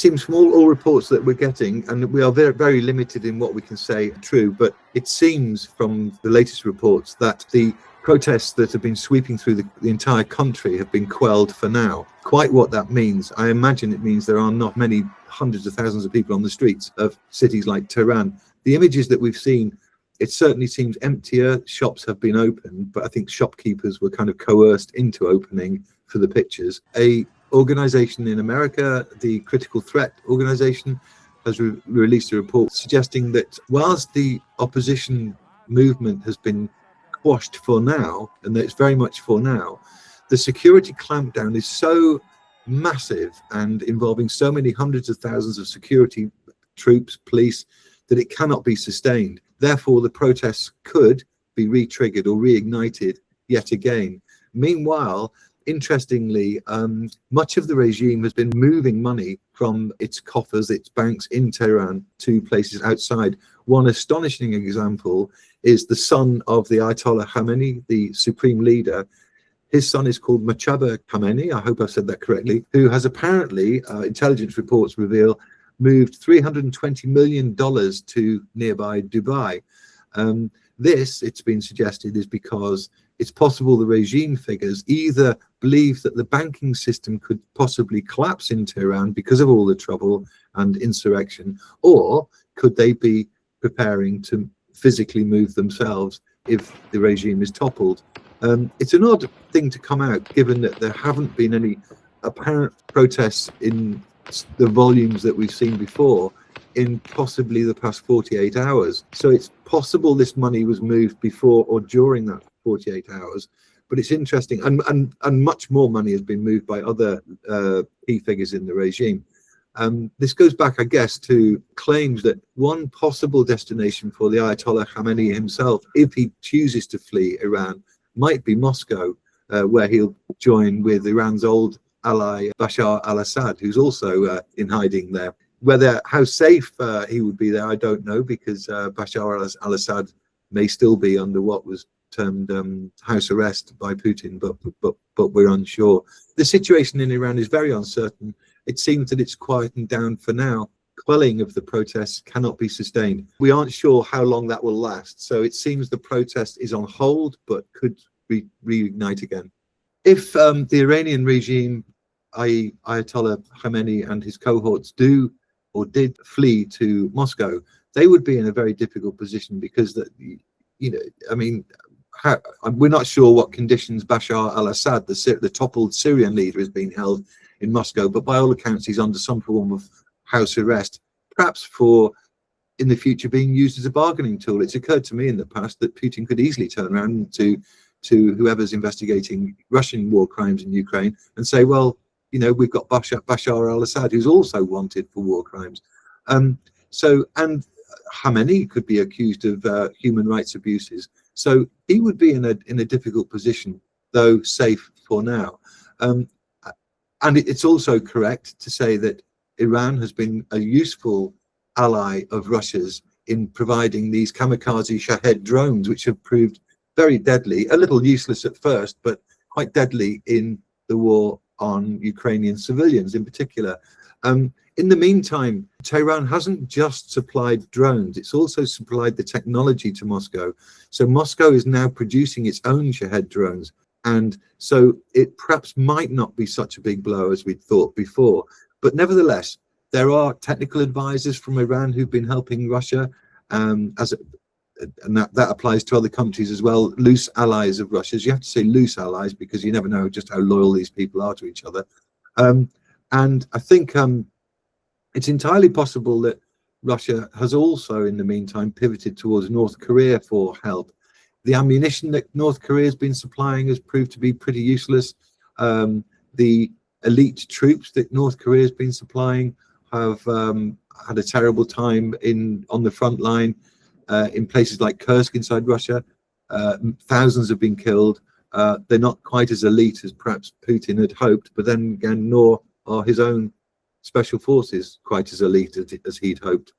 seems from all reports that we're getting, and we are very, very limited in what we can say true, but it seems from the latest reports that the protests that have been sweeping through the entire country have been quelled for now. Quite what that means, I imagine it means there are not many hundreds of thousands of people on the streets of cities like Tehran. The images that we've seen, it certainly seems emptier. Shops have been opened, but I think shopkeepers were kind of coerced into opening for the pictures. A organization in America, the Critical Threat Organization, has released a report suggesting that whilst the opposition movement has been quashed for now, and that it's very much for now, the security clampdown is so massive and involving so many hundreds of thousands of security troops, police, that it cannot be sustained. Therefore, the protests could be re-triggered or reignited yet again. Meanwhile, interestingly, much of the regime has been moving money from its coffers, its banks in Tehran to places outside. One astonishing example is the son of the Ayatollah Khamenei, the supreme leader. His son is called Mojtaba Khamenei, I hope I've said that correctly, who has apparently, intelligence reports reveal, moved $320 million to nearby Dubai. This, it's been suggested, is because it's possible the regime figures either believe that the banking system could possibly collapse in Tehran because of all the trouble and insurrection, or could they be preparing to physically move themselves if the regime is toppled. It's an odd thing to come out, given that there haven't been any apparent protests in the volumes that we've seen before in possibly the past 48 hours. So it's possible this money was moved before or during that 48 hours, but it's interesting, and much more money has been moved by other key figures in the regime. This goes back, I guess, to claims that one possible destination for the Ayatollah Khamenei himself, if he chooses to flee Iran, might be Moscow, where he'll join with Iran's old ally Bashar al-Assad, who's also in hiding there. How safe he would be there, I don't know, because Bashar al-Assad may still be under what was termed house arrest by Putin, but we're unsure. The situation in Iran is very uncertain. It seems that it's quietened down for now. Quelling of the protests cannot be sustained. We aren't sure how long that will last, so it seems the protest is on hold, but could reignite again. If the Iranian regime, i.e. Ayatollah Khamenei and his cohorts, do or did flee to Moscow, they would be in a very difficult position, because we're not sure what conditions Bashar al-Assad, the toppled Syrian leader, is being held in Moscow, but by all accounts he's under some form of house arrest, perhaps for in the future being used as a bargaining tool. It's occurred to me in the past that Putin could easily turn around to whoever's investigating Russian war crimes in Ukraine and say, well, we've got Bashar al-Assad, who's also wanted for war crimes. And Khamenei could be accused of human rights abuses. So he would be in a difficult position, though safe for now. And it's also correct to say that Iran has been a useful ally of Russia's in providing these kamikaze Shahed drones, which have proved very deadly, a little useless at first, but quite deadly in the war on Ukrainian civilians in particular. In the meantime, Tehran hasn't just supplied drones, it's also supplied the technology to Moscow. So Moscow is now producing its own Shahed drones. And so it perhaps might not be such a big blow as we'd thought before. But nevertheless, there are technical advisors from Iran who've been helping Russia, and that applies to other countries as well, loose allies of Russia's. You have to say loose allies because you never know just how loyal these people are to each other. And I think it's entirely possible that Russia has also, in the meantime, pivoted towards North Korea for help. The ammunition that North Korea has been supplying has proved to be pretty useless. The elite troops that North Korea has been supplying have had a terrible time on the front line in places like Kursk inside Russia. Thousands have been killed. They're not quite as elite as perhaps Putin had hoped, but then again, nor are his own special forces quite as elite as he'd hoped.